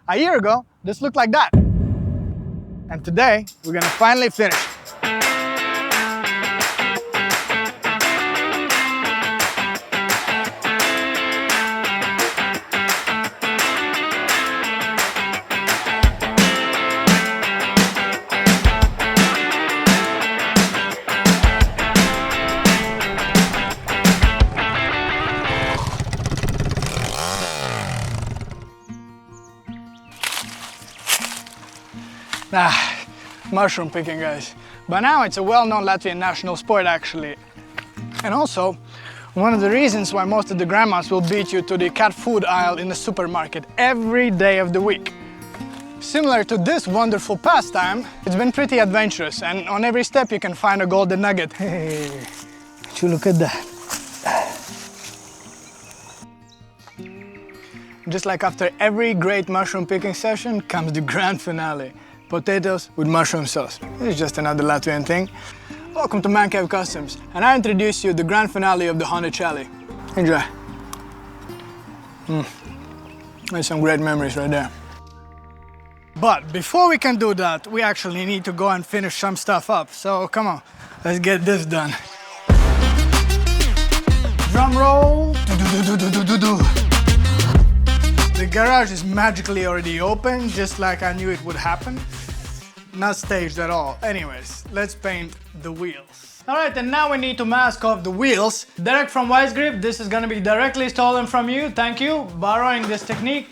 A year ago, this looked like that. And today, we're gonna finally finish. Mushroom picking, guys. By now it's a well-known Latvian national sport, actually. And also, one of the reasons why most of the grandmas will beat you to the cat food aisle in the supermarket every day of the week. Similar to this wonderful pastime, it's been pretty adventurous, and on every step you can find a golden nugget. Hey, would you look at that? Just like after every great mushroom picking session comes the grand finale. Potatoes with mushroom sauce. It's just another Latvian thing. Welcome to Man Cave Customs, and I introduce you the grand finale of the Honda Chali. Enjoy. There's some great memories right there. But before we can do that, we actually need to go and finish some stuff up. So come on, let's get this done. Drum roll. The garage is magically already open, just like I knew it would happen. Not staged at all. Anyways, let's paint the wheels. Alright, and now we need to mask off the wheels. Derek from Wise Grip, this is gonna be directly stolen from you. Thank you. Borrowing this technique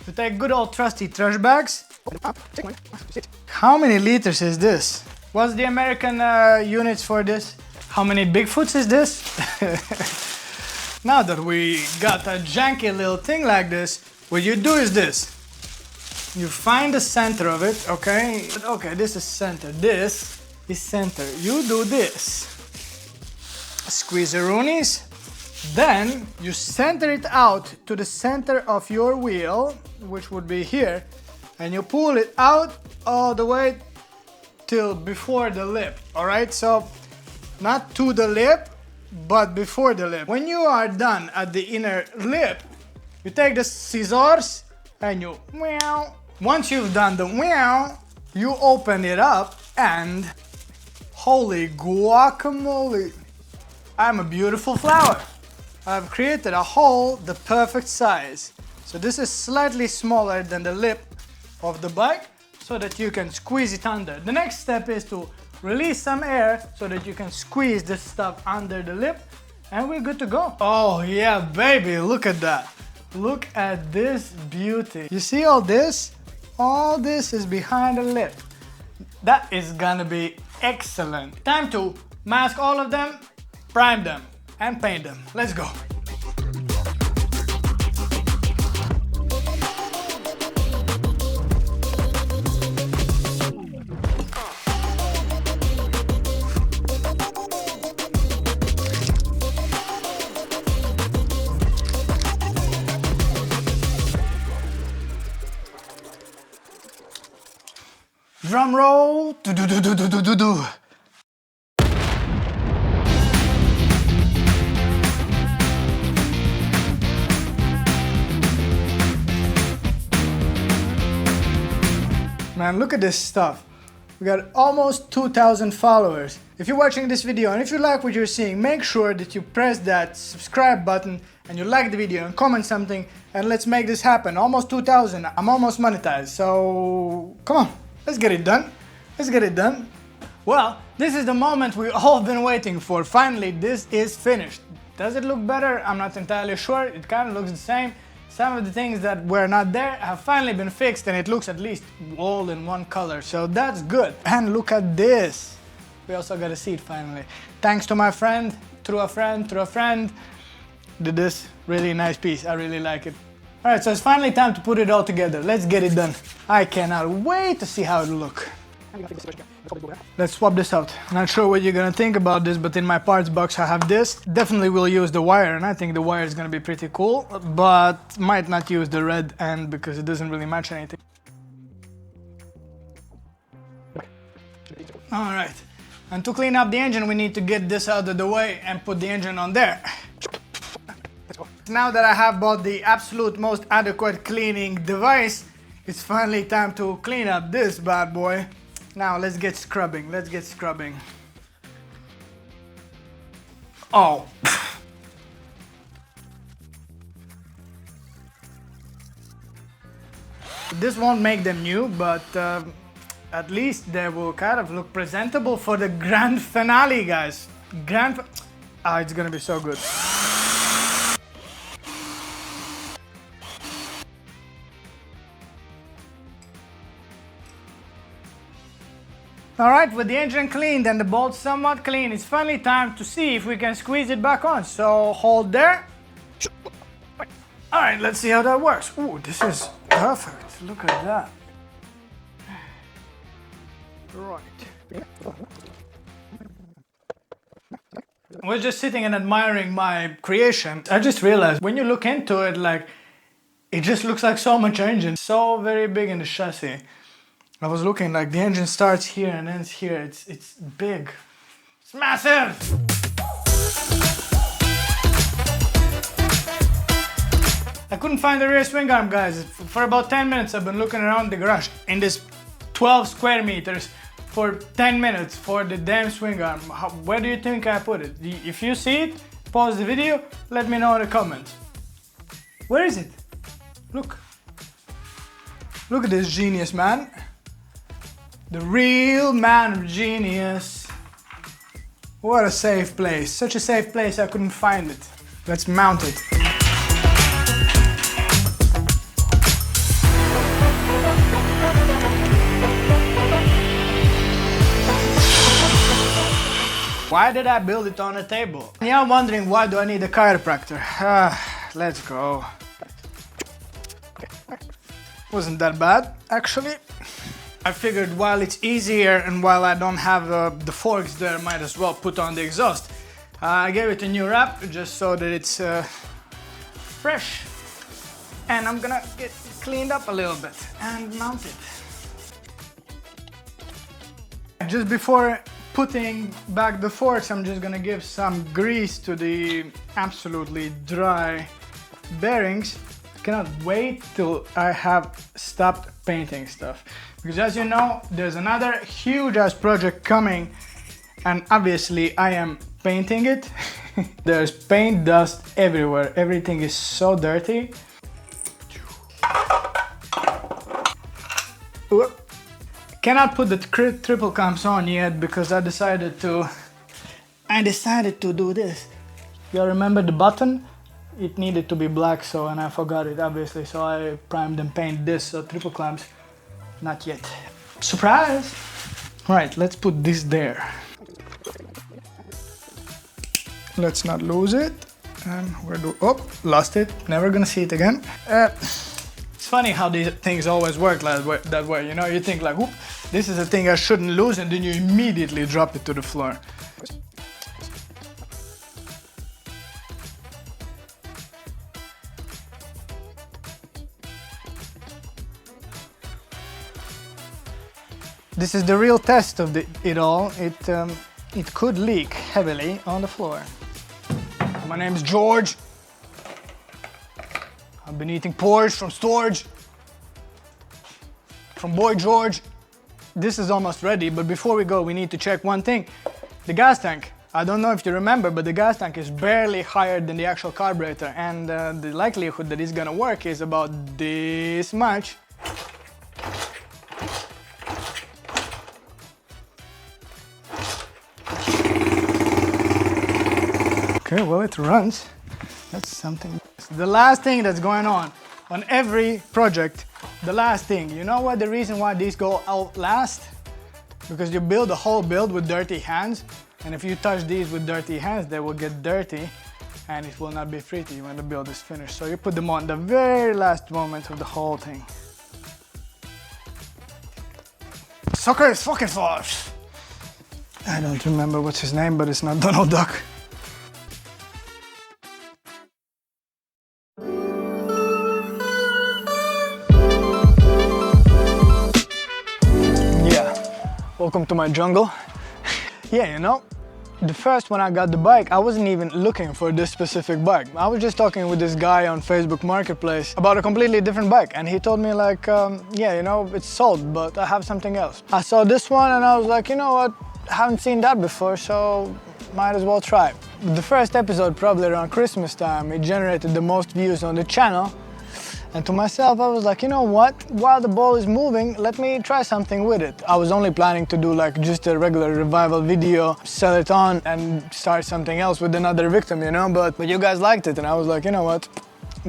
to take good old trusty trash bags. How many liters is this? What's the American units for this? How many Bigfoots is this? Now that we got a janky little thing like this, what you do is this. You find the center of it, okay? Okay, this is center. This is center. You do this. Squeeze-a-roonies. Then you center it out to the center of your wheel, which would be here, and you pull it out all the way till before the lip, all right? So not to the lip, but before the lip. When you are done at the inner lip, you take the scissors and you meow. Once you've done the meow, you open it up and holy guacamole, I'm a beautiful flower. I've created a hole the perfect size. So this is slightly smaller than the lip of the bike so that you can squeeze it under. The next step is to release some air so that you can squeeze this stuff under the lip and we're good to go. Oh yeah, baby, look at that. Look at this beauty. You see all this? All this is behind the lip. That is gonna be excellent. Time to mask all of them, prime them, and paint them. Let's go. Drum roll. Do-do-do-do-do-do-do. Man, look at this stuff. We got almost 2,000 followers. If you're watching this video and if you like what you're seeing, make sure that you press that subscribe button and you like the video and comment something and let's make this happen. Almost 2,000. I'm almost monetized. So come on. Let's get it done. Let's get it done. Well, this is the moment we've all been waiting for. Finally, this is finished. Does it look better? I'm not entirely sure. It kind of looks the same. Some of the things that were not there have finally been fixed and it looks at least all in one color. So that's good. And look at this. We also got a seat finally. Thanks to my friend, through a friend, did this really nice piece. I really like it. Alright, so it's finally time to put it all together. Let's get it done. I cannot wait to see how it'll look. Let's swap this out. Not sure what you're gonna think about this, but in my parts box I have this. Definitely will use the wire, and I think the wire is gonna be pretty cool, but might not use the red end because it doesn't really match anything. Alright, and to clean up the engine we need to get this out of the way and put the engine on there. Let's go. Now that I have bought the absolute most adequate cleaning device, it's finally time to clean up this bad boy. Now let's get scrubbing, let's get scrubbing. Oh. This won't make them new, but at least they will kind of look presentable for the grand finale, guys. It's gonna be so good. Alright, with the engine cleaned and the bolts somewhat clean, it's finally time to see if we can squeeze it back on. So hold there. Alright, let's see how that works. Ooh, this is perfect. Look at that. Right. I was just sitting and admiring my creation. I just realized when you look into it, like, it just looks like so much engine. So very big in the chassis. I was looking like the engine starts here and ends here. It's big. It's massive! I couldn't find the rear swing arm, guys. For about 10 minutes I've been looking around the garage in this 12 square meters for 10 minutes for the damn swing arm. Where do you think I put it? If you see it, pause the video, let me know in the comments. Where is it? Look. Look at this genius, man. The real man of genius. What a safe place. Such a safe place I couldn't find it. Let's mount it. Why did I build it on a table? Yeah, I'm wondering, why do I need a chiropractor? Let's go. Wasn't that bad, actually. I figured while it's easier and while I don't have the forks there, I might as well put on the exhaust. I gave it a new wrap just so that it's fresh. And I'm gonna get it cleaned up a little bit and mount it. Just before putting back the forks, I'm just gonna give some grease to the absolutely dry bearings. I cannot wait till I have stopped painting stuff. Because as you know, there's another huge ass project coming and obviously I am painting it. There's paint dust everywhere. Everything is so dirty. Cannot put the triple clamps on yet because I decided to do this. You remember the button? It needed to be black, so, and I forgot it obviously, so I primed and painted this, so triple clamps. Not yet. Surprise! Right, let's put this there. Let's not lose it. And where do... Oh, lost it. Never gonna see it again. It's funny how these things always work that way. You know, you think like, whoop, this is a thing I shouldn't lose, and then you immediately drop it to the floor. This is the real test of it all. It could leak heavily on the floor. My name's George. I've been eating porridge from storage. From Boy George. This is almost ready, but before we go, we need to check one thing. The gas tank. I don't know if you remember, but the gas tank is barely higher than the actual carburetor, and the likelihood that it's gonna work is about this much. Okay, well, it runs. That's something. The last thing that's going on every project, the last thing. You know what the reason why these go out last? Because you build a whole build with dirty hands, and if you touch these with dirty hands, they will get dirty, and it will not be pretty when the build is finished. So you put them on the very last moment of the whole thing. Soccer is fucking fast. I don't remember what's his name, but it's not Donald Duck. Welcome to my jungle. Yeah, you know, The first, when I got the bike, I wasn't even looking for this specific bike. I was just talking with this guy on Facebook Marketplace about a completely different bike, and he told me like, yeah, you know, it's sold, but I have something else. I saw this one and I was like, you know what, I haven't seen that before, so might as well try. The first episode, probably around Christmas time, it generated the most views on the channel. And to myself, I was like, you know what? While the ball is moving, let me try something with it. I was only planning to do like just a regular revival video, sell it on and start something else with another victim, you know? But you guys liked it and I was like, you know what?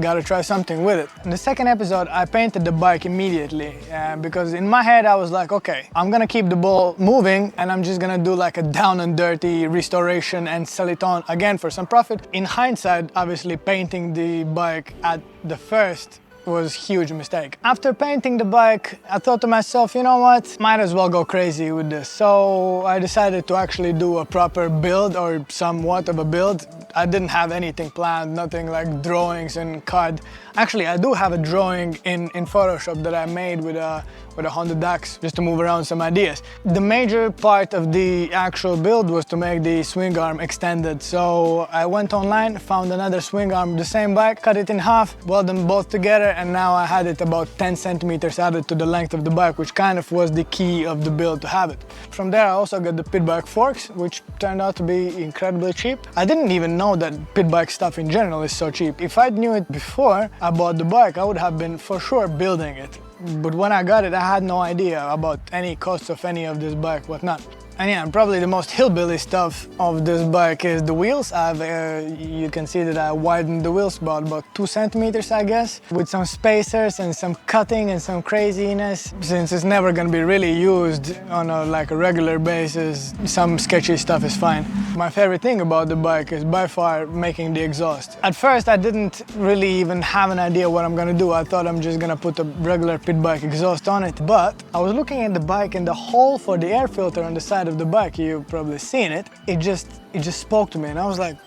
Gotta try something with it. In the second episode, I painted the bike immediately because in my head I was like, okay, I'm gonna keep the ball moving and I'm just gonna do like a down and dirty restoration and sell it on again for some profit. In hindsight, obviously painting the bike at the first was a huge mistake. After painting the bike, I thought to myself, you know what, might as well go crazy with this. So I decided to actually do a proper build, or somewhat of a build. I didn't have anything planned, nothing like drawings and CAD. Actually, I do have a drawing in Photoshop that I made with a Honda Dax, just to move around some ideas. The major part of the actual build was to make the swing arm extended. So I went online, found another swing arm, the same bike, cut it in half, welded them both together, and now I had it about 10 centimeters added to the length of the bike, which kind of was the key of the build to have it. From there, I also got the pit bike forks, which turned out to be incredibly cheap. I didn't even know that pit bike stuff in general is so cheap. If I knew it before I bought the bike, I would have been for sure building it. But when I got it, I had no idea about any costs of any of this bike, whatnot. And yeah, probably the most hillbilly stuff of this bike is the wheels. You can see that I widened the wheels about 2 centimeters, I guess, with some spacers and some cutting and some craziness. Since it's never gonna be really used on a regular basis, some sketchy stuff is fine. My favorite thing about the bike is by far making the exhaust. At first, I didn't really even have an idea what I'm gonna do. I thought I'm just gonna put a regular pit bike exhaust on it, but I was looking at the bike and the hole for the air filter on the side of the bike, you've probably seen it, it just spoke to me, and I was like,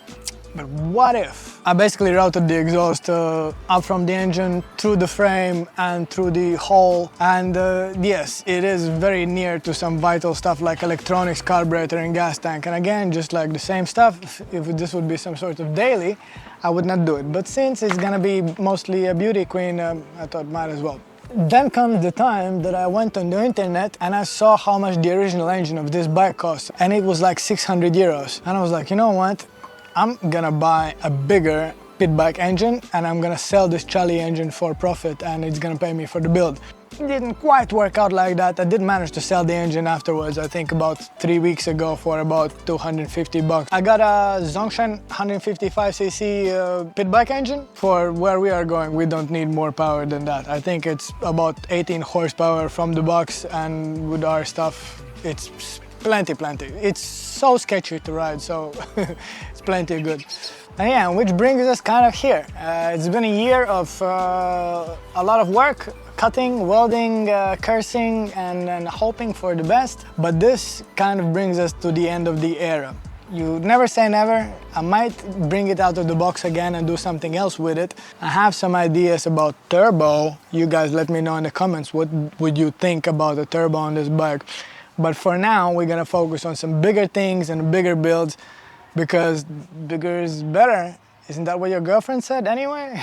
but what if? I basically routed the exhaust up from the engine, through the frame and through the hole, and yes, it is very near to some vital stuff like electronics, carburetor and gas tank, and again, just like the same stuff, if this would be some sort of daily, I would not do it, but since it's gonna be mostly a beauty queen, I thought might as well. Then comes the time that I went on the internet and I saw how much the original engine of this bike cost, and it was like 600 euros. And I was like, you know what? I'm gonna buy a bigger pit bike engine and I'm gonna sell this Chally engine for profit and it's gonna pay me for the build. It didn't quite work out like that. I did manage to sell the engine afterwards, I think about 3 weeks ago, for about 250 bucks. I got a Zongshan 155cc pit bike engine. For where we are going, we don't need more power than that. I think it's about 18 horsepower from the box, and with our stuff, it's plenty. It's so sketchy to ride, so it's plenty good. And yeah, which brings us kind of here. It's been a year of a lot of work, cutting, welding, cursing, and hoping for the best. But this kind of brings us to the end of the era. You never say never. I might bring it out of the box again and do something else with it. I have some ideas about turbo. You guys let me know in the comments what would you think about the turbo on this bike. But for now, we're gonna focus on some bigger things and bigger builds, because bigger is better. Isn't that what your girlfriend said anyway?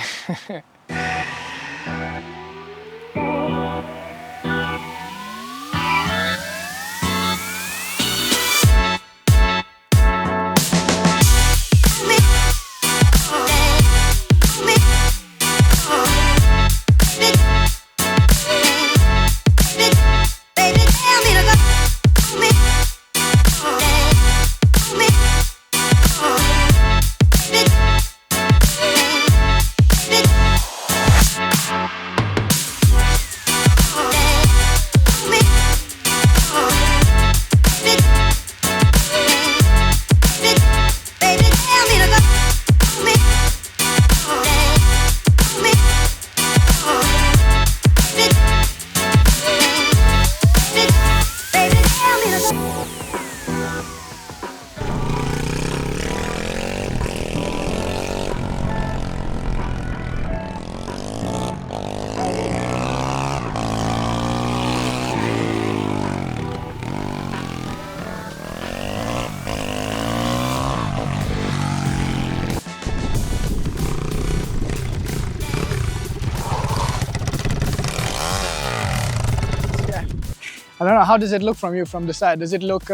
I don't know, how does it look from you from the side? Does it look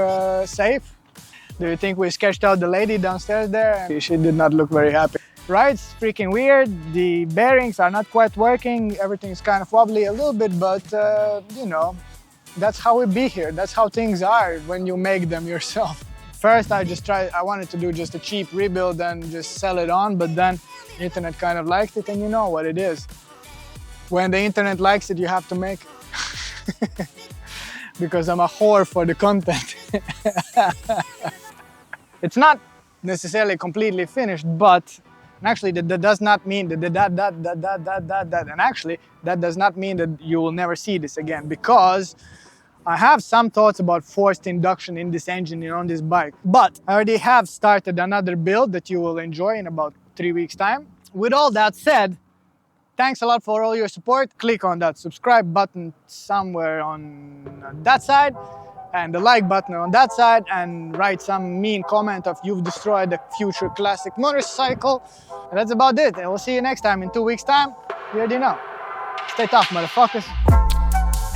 safe? Do you think we sketched out the lady downstairs there? She did not look very happy. Right, it's freaking weird. The bearings are not quite working. Everything's kind of wobbly a little bit, but you know, that's how it be here. That's how things are when you make them yourself. First, I wanted to do just a cheap rebuild and just sell it on, but then the internet kind of liked it, and you know what it is. When the internet likes it, you have to make it. Because I'm a whore for the content. It's not necessarily completely finished, but actually that does not mean that and actually that does not mean that you will never see this again, because I have some thoughts about forced induction in this engine and on this bike. But I already have started another build that you will enjoy in about 3 weeks time. With all that said, thanks a lot for all your support. Click on that subscribe button somewhere on that side and the like button on that side, and write some mean comment of you've destroyed a future classic motorcycle. And that's about it. And we'll see you next time in 2 weeks time. You already know. Stay tough, motherfuckers.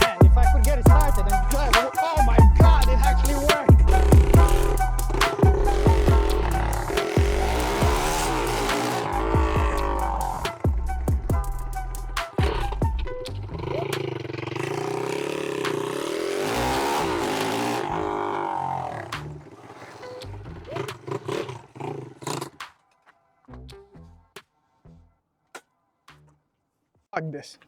And if I could get it started and drive, oh my God, it actually worked. Fuck this.